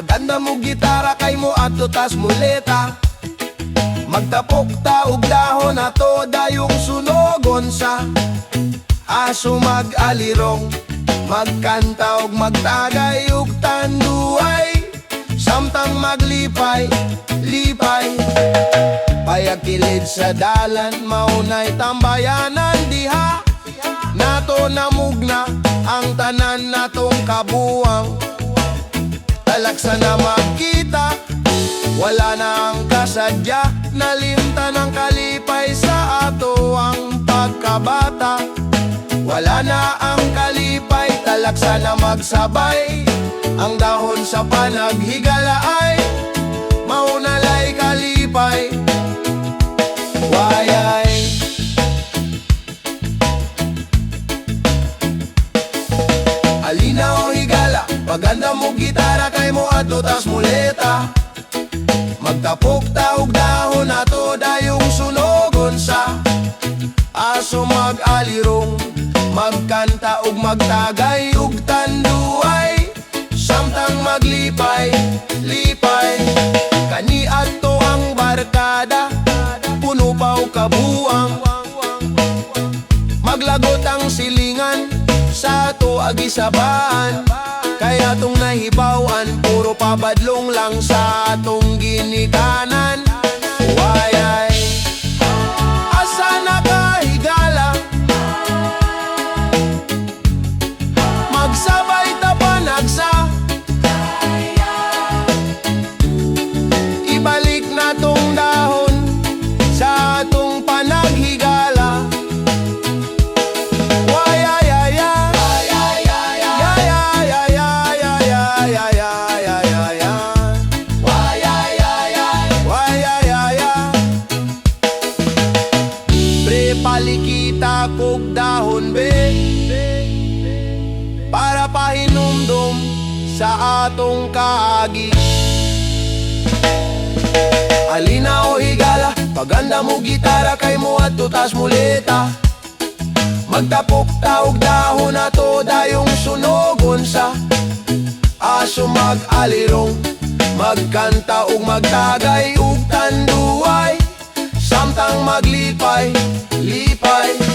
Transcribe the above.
Paganda mo gitara kay mo ato tas muleta. Magtapok ta og dahon ato dayong sunogon sa aso mag-alirong. Magkanta og magtagay og tanduay, samtang maglipay, lipay. Payagkilid sa dalan, maunay tambayanan diha. Nato namugna ang tanan natong kabuwang. Talaksa na magkita, wala na ang kasadya. Nalimtan ang kalipay sa ato ang pagkabata. Wala na ang kalipay, talaksa na magsabay. Ang dahon sa panaghigala ay maunalay kalipay. Wayay alina o higala, paganda mo gitara kay mo ato tas muleta. Magtapok ta og dahon ato dayong sunogon sa aso mag-alirong. Magkanta og magtagay og tanduay, samtang maglipay, lipay. Kani ato ang barkada, puno pa og kabuang. Maglagot ang silingan sa ato agisabaan. Kaya tong nahibawan, puro pabadlong lang sa atong ginikanan. Wayay asa na kahigala, magsabay ta panagsa. Ibalik na tong dahon sa atong panaghigala. Palikita kog dahon be, para pahinumdum sa atong kaagi. Alina o higala, paganda mo gitara kay mo ato tas muleta. Magtapok ta og dahon ato dayong sunogon sa aso mag-alirong. Magkanta og magtagay og tanduay, samtang maglipay, lipay.